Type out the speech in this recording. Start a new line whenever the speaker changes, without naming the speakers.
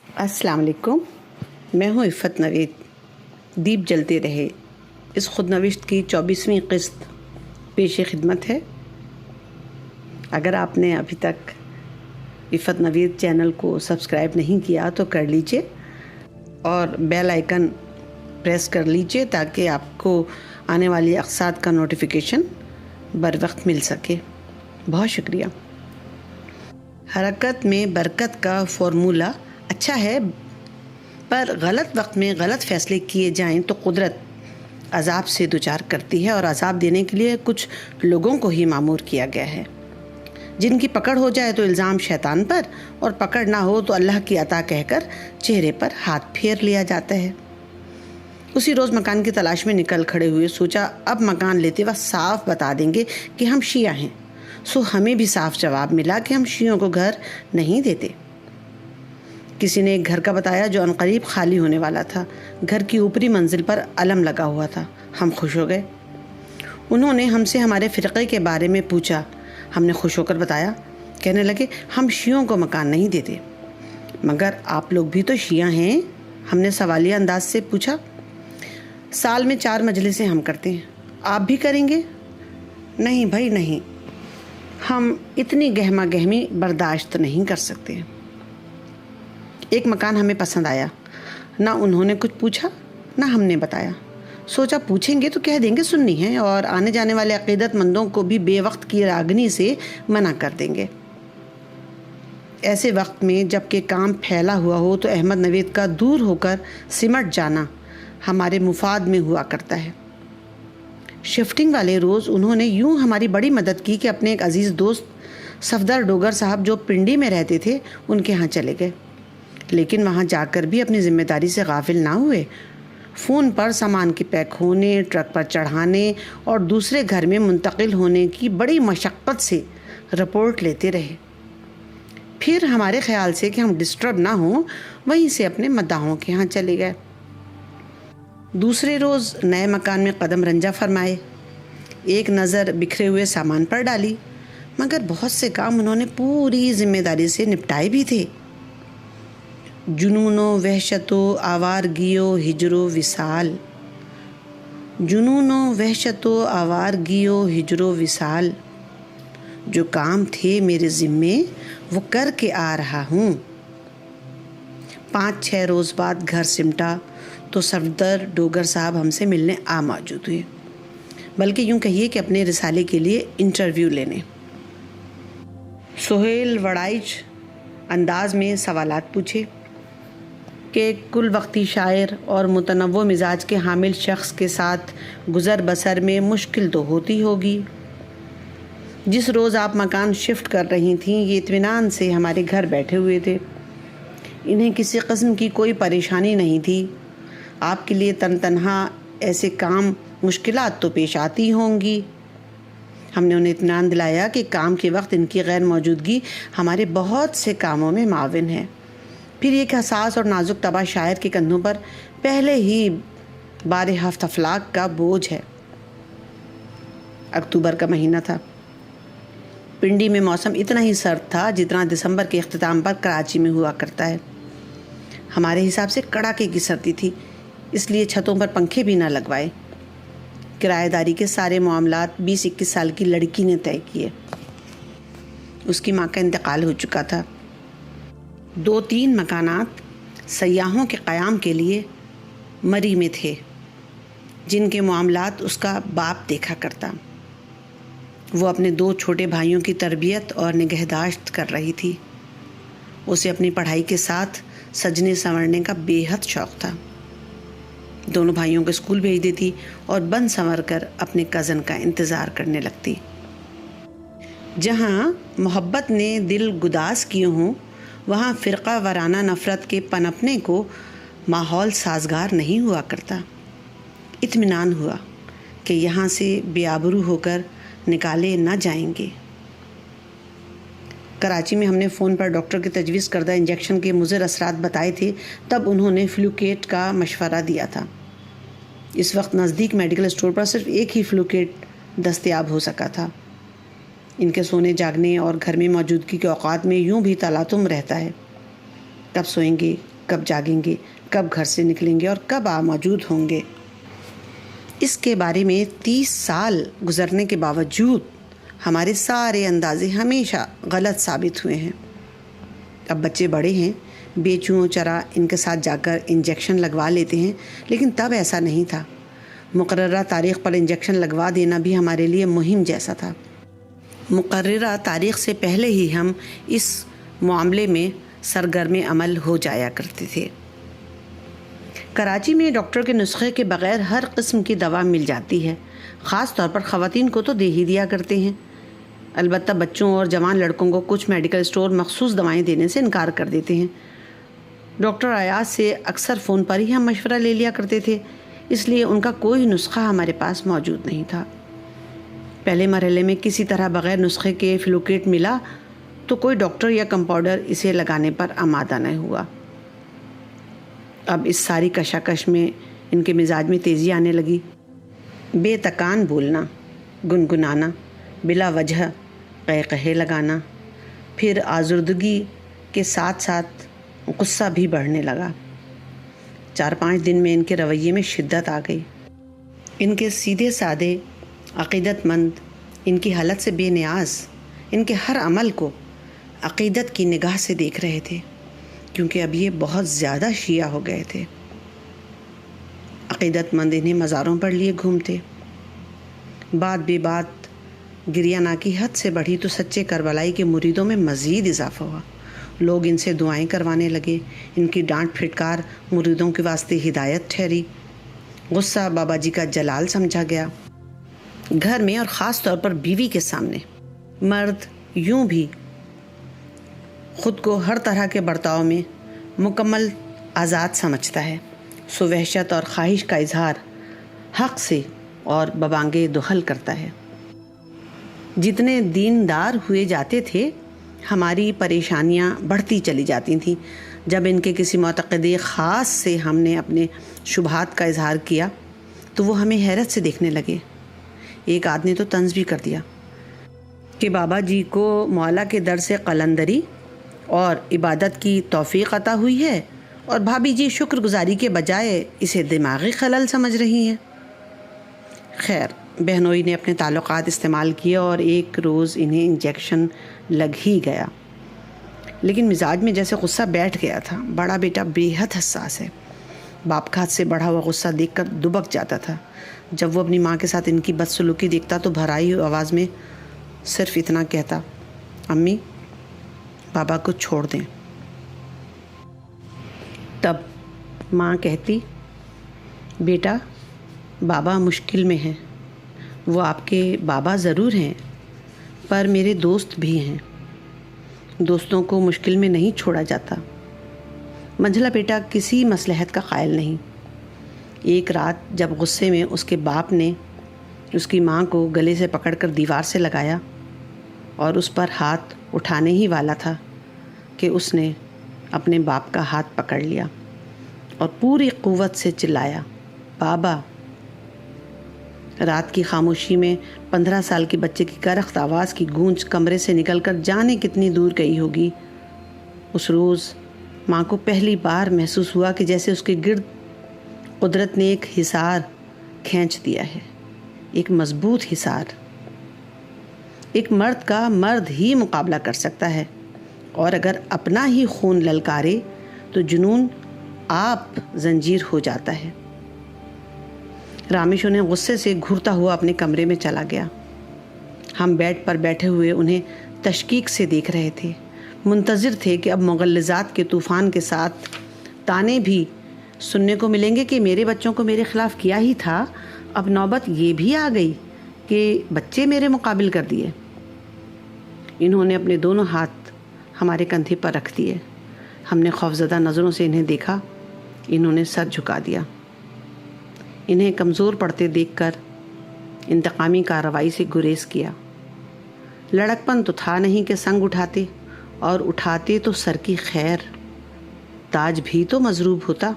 السلام علیکم، میں ہوں عفت نوید۔ دیپ جلتے رہے اس خود نوشت کی 24ویں قسط پیش خدمت ہے۔ اگر آپ نے ابھی تک عفت نوید چینل کو سبسکرائب نہیں کیا تو کر لیجئے اور بیل آئیکن پریس کر لیجئے تاکہ آپ کو آنے والی اقساط کا نوٹیفیکیشن بر وقت مل سکے۔ بہت شکریہ۔ حرکت میں برکت کا فارمولہ اچھا ہے، پر غلط وقت میں غلط فیصلے کیے جائیں تو قدرت عذاب سے دوچار کرتی ہے، اور عذاب دینے کے لیے کچھ لوگوں کو ہی مامور کیا گیا ہے۔ جن کی پکڑ ہو جائے تو الزام شیطان پر، اور پکڑ نہ ہو تو اللہ کی عطا کہہ کر چہرے پر ہاتھ پھیر لیا جاتا ہے۔ اسی روز مکان کی تلاش میں نکل کھڑے ہوئے، سوچا اب مکان لیتے وقت صاف بتا دیں گے کہ ہم شیعہ ہیں۔ سو ہمیں بھی صاف جواب ملا کہ ہم شیعوں کو گھر نہیں دیتے۔ کسی نے ایک گھر کا بتایا جو عنقریب خالی ہونے والا تھا۔ گھر کی اوپری منزل پر علم لگا ہوا تھا۔ ہم خوش ہو گئے۔ انہوں نے ہم سے ہمارے فرقے کے بارے میں پوچھا۔ ہم نے خوش ہو کر بتایا۔ کہنے لگے ہم شیعوں کو مکان نہیں دیتے۔ مگر آپ لوگ بھی تو شیعہ ہیں؟ ہم نے سوالیہ انداز سے پوچھا۔ سال میں 4 مجلسیں ہم کرتے ہیں، آپ بھی کریں گے؟ نہیں بھائی نہیں، ہم اتنی گہما گہمی برداشت نہیں کر سکتے۔ ایک مکان ہمیں پسند آیا، نہ انہوں نے کچھ پوچھا نہ ہم نے بتایا۔ سوچا پوچھیں گے تو کہہ دیں گے سنی ہے، اور آنے جانے والے عقیدت مندوں کو بھی بے وقت کی راگنی سے منع کر دیں گے۔ ایسے وقت میں جب کہ کام پھیلا ہوا ہو تو احمد نوید کا دور ہو کر سمٹ جانا ہمارے مفاد میں ہوا کرتا ہے۔ شفٹنگ والے روز انہوں نے یوں ہماری بڑی مدد کی کہ اپنے ایک عزیز دوست صفدر ڈوگر صاحب جو پنڈی میں رہتے تھے ان کے ہاں چلے گئے، لیکن وہاں جا کر بھی اپنی ذمہ داری سے غافل نہ ہوئے۔ فون پر سامان کے پیک ہونے، ٹرک پر چڑھانے اور دوسرے گھر میں منتقل ہونے کی بڑی مشقت سے رپورٹ لیتے رہے۔ پھر ہمارے خیال سے کہ ہم ڈسٹرب نہ ہوں، وہیں سے اپنے مداحوں کے ہاں چلے گئے۔ دوسرے روز نئے مکان میں قدم رنجہ فرمائے۔ ایک نظر بکھرے ہوئے سامان پر ڈالی، مگر بہت سے کام انہوں نے پوری ذمہ داری سے نپٹائے بھی تھے۔ جنون و وحشت و آوارگی و ہجر و وصال، جنون و وحشت و آوارگی و ہجر و وصال، جو کام تھے میرے ذمے وہ کر کے آ رہا ہوں۔ 5-6 روز بعد گھر سمٹا تو صفدر ڈوگر صاحب ہم سے ملنے آ موجود ہوئے، بلکہ یوں کہیے کہ اپنے رسالے کے لیے انٹرویو لینے۔ سہیل وڑائچ انداز میں سوالات پوچھے کہ کل وقتی شاعر اور متنوع مزاج کے حامل شخص کے ساتھ گزر بسر میں مشکل تو ہوتی ہوگی۔ جس روز آپ مکان شفٹ کر رہی تھیں یہ اطمینان سے ہمارے گھر بیٹھے ہوئے تھے، انہیں کسی قسم کی کوئی پریشانی نہیں تھی۔ آپ کے لیے تنہا ایسے کام مشکلات تو پیش آتی ہوں گی۔ ہم نے انہیں اطمینان دلایا کہ کام کے وقت ان کی غیر موجودگی ہمارے بہت سے کاموں میں معاون ہے۔ پھر ایک حساس اور نازک طبع شاعر کے کندھوں پر پہلے ہی بار 7 افلاک کا بوجھ ہے۔ اکتوبر کا مہینہ تھا۔ پنڈی میں موسم اتنا ہی سرد تھا جتنا دسمبر کے اختتام پر کراچی میں ہوا کرتا ہے۔ ہمارے حساب سے کڑاکے کی سردی تھی، اس لیے چھتوں پر پنکھے بھی نہ لگوائے۔ کرایہ داری کے سارے معاملات 20-21 سال کی لڑکی نے طے کیے۔ اس کی ماں کا انتقال ہو چکا تھا۔ 2-3 مکانات سیاحوں کے قیام کے لیے مری میں تھے، جن کے معاملات اس کا باپ دیکھا کرتا۔ وہ اپنے 2 چھوٹے بھائیوں کی تربیت اور نگہداشت کر رہی تھی۔ اسے اپنی پڑھائی کے ساتھ سجنے سنورنے کا بے حد شوق تھا۔ دونوں بھائیوں کو اسکول بھیج دیتی اور بن سنور کر اپنے کزن کا انتظار کرنے لگتی۔ جہاں محبت نے دل گداز کیے ہوں وہاں فرقہ وارانہ نفرت کے پنپنے کو ماحول سازگار نہیں ہوا کرتا۔ اطمینان ہوا کہ یہاں سے بے آبرو ہو کر نکالے نہ جائیں گے۔ کراچی میں ہم نے فون پر ڈاکٹر کی تجویز کردہ انجیکشن کے مضر اثرات بتائے تھے، تب انہوں نے فلوکیٹ کا مشورہ دیا تھا۔ اس وقت نزدیک میڈیکل اسٹور پر صرف ایک ہی فلوکیٹ دستیاب ہو سکا تھا۔ ان کے سونے جاگنے اور گھر میں موجودگی کے اوقات میں یوں بھی تلاطم رہتا ہے، کب سوئیں گے کب جاگیں گے، کب گھر سے نکلیں گے اور کب موجود ہوں گے۔ اس کے بارے میں 30 سال گزرنے کے باوجود ہمارے سارے اندازے ہمیشہ غلط ثابت ہوئے ہیں۔ اب بچے بڑے ہیں، بے چوں چرا ان کے ساتھ جا کر انجیکشن لگوا لیتے ہیں، لیکن تب ایسا نہیں تھا۔ مقررہ تاریخ پر انجیکشن لگوا دینا بھی ہمارے لیے مہم جیسا تھا۔ مقررہ تاریخ سے پہلے ہی ہم اس معاملے میں سرگرم عمل ہو جایا کرتے تھے۔ کراچی میں ڈاکٹر کے نسخے کے بغیر ہر قسم کی دوا مل جاتی ہے، خاص طور پر خواتین کو تو دے ہی دیا کرتے ہیں۔ البتہ بچوں اور جوان لڑکوں کو کچھ میڈیکل اسٹور مخصوص دوائیں دینے سے انکار کر دیتے ہیں۔ ڈاکٹر ایاز سے اکثر فون پر ہی ہم مشورہ لے لیا کرتے تھے، اس لیے ان کا کوئی نسخہ ہمارے پاس موجود نہیں تھا۔ پہلے مرحلے میں کسی طرح بغیر نسخے کے فلوکیٹ ملا تو کوئی ڈاکٹر یا کمپاؤنڈر اسے لگانے پر آمادہ نہ ہوا۔ اب اس ساری کشاکش میں ان کے مزاج میں تیزی آنے لگی۔ بے تکان بولنا، گنگنانا، بلا وجہ قہقہے لگانا، پھر آزردگی کے ساتھ ساتھ غصہ بھی بڑھنے لگا۔ 4-5 دن میں ان کے رویے میں شدت آ گئی۔ ان کے سیدھے سادے عقیدت مند ان کی حالت سے بے نیاز ان کے ہر عمل کو عقیدت کی نگاہ سے دیکھ رہے تھے، کیونکہ اب یہ بہت زیادہ شیعہ ہو گئے تھے۔ عقیدت مند انہیں مزاروں پر لیے گھومتے۔ بات بے بات گریہ نا کی حد سے بڑھی تو سچے کربلائی کے مریدوں میں مزید اضافہ ہوا۔ لوگ ان سے دعائیں کروانے لگے۔ ان کی ڈانٹ پھٹکار مریدوں کے واسطے ہدایت ٹھہری۔ غصہ بابا جی کا جلال سمجھا گیا۔ گھر میں اور خاص طور پر بیوی کے سامنے مرد یوں بھی خود کو ہر طرح کے برتاؤ میں مکمل آزاد سمجھتا ہے، سو وحشت اور خواہش کا اظہار حق سے اور ببانگے دہل کرتا ہے۔ جتنے دیندار ہوئے جاتے تھے ہماری پریشانیاں بڑھتی چلی جاتی تھیں۔ جب ان کے کسی معتقد خاص سے ہم نے اپنے شبہات کا اظہار کیا تو وہ ہمیں حیرت سے دیکھنے لگے۔ ایک آدمی تو طنز بھی کر دیا کہ بابا جی کو مولا کے در سے قلندری اور عبادت کی توفیق عطا ہوئی ہے اور بھابی جی شکر گزاری کے بجائے اسے دماغی خلل سمجھ رہی ہیں۔ خیر، بہنوئی نے اپنے تعلقات استعمال کیے اور ایک روز انہیں انجیکشن لگ ہی گیا، لیکن مزاج میں جیسے غصہ بیٹھ گیا تھا۔ بڑا بیٹا بے حد حساس ہے، باپ کا حد سے بڑھا ہوا غصہ دیکھ کر دبک جاتا تھا۔ جب وہ اپنی ماں کے ساتھ ان کی بدسلوکی دیکھتا تو بھرائی ہوئی آواز میں صرف اتنا کہتا، امی بابا کو چھوڑ دیں۔ تب ماں کہتی، بیٹا بابا مشکل میں ہیں، وہ آپ کے بابا ضرور ہیں پر میرے دوست بھی ہیں، دوستوں کو مشکل میں نہیں چھوڑا جاتا۔ منجھلا بیٹا کسی مصلحت کا قائل نہیں۔ ایک رات جب غصے میں اس کے باپ نے اس کی ماں کو گلے سے پکڑ کر دیوار سے لگایا اور اس پر ہاتھ اٹھانے ہی والا تھا کہ اس نے اپنے باپ کا ہاتھ پکڑ لیا اور پوری قوت سے چلایا، بابا۔ رات کی خاموشی میں 15 سال کے بچے کی کرخت آواز کی گونج کمرے سے نکل کر جانے کتنی دور گئی ہوگی۔ اس روز ماں کو پہلی بار محسوس ہوا کہ جیسے اس کے گرد قدرت نے ایک حصار کھینچ دیا ہے، ایک مضبوط حصار۔ ایک مرد کا مرد ہی مقابلہ کر سکتا ہے، اور اگر اپنا ہی خون للکارے تو جنون آپ زنجیر ہو جاتا ہے۔ رامیش انہیں غصے سے گھورتا ہوا اپنے کمرے میں چلا گیا۔ ہم بیڈ پر بیٹھے ہوئے انہیں تشکیک سے دیکھ رہے تھے، منتظر تھے کہ اب مغلظات کے طوفان کے ساتھ تانے بھی سننے کو ملیں گے کہ میرے بچوں کو میرے خلاف کیا ہی تھا، اب نوبت یہ بھی آ گئی کہ بچے میرے مقابل کر دیے۔ انہوں نے اپنے دونوں ہاتھ ہمارے کندھے پر رکھ دیے۔ ہم نے خوفزدہ نظروں سے انہیں دیکھا۔ انہوں نے سر جھکا دیا۔ انہیں کمزور پڑتے دیکھ کر انتقامی کارروائی سے گریز کیا۔ لڑکپن تو تھا نہیں کہ سنگ اٹھاتے، اور اٹھاتے تو سر کی خیر، تاج بھی تو مضروب ہوتا۔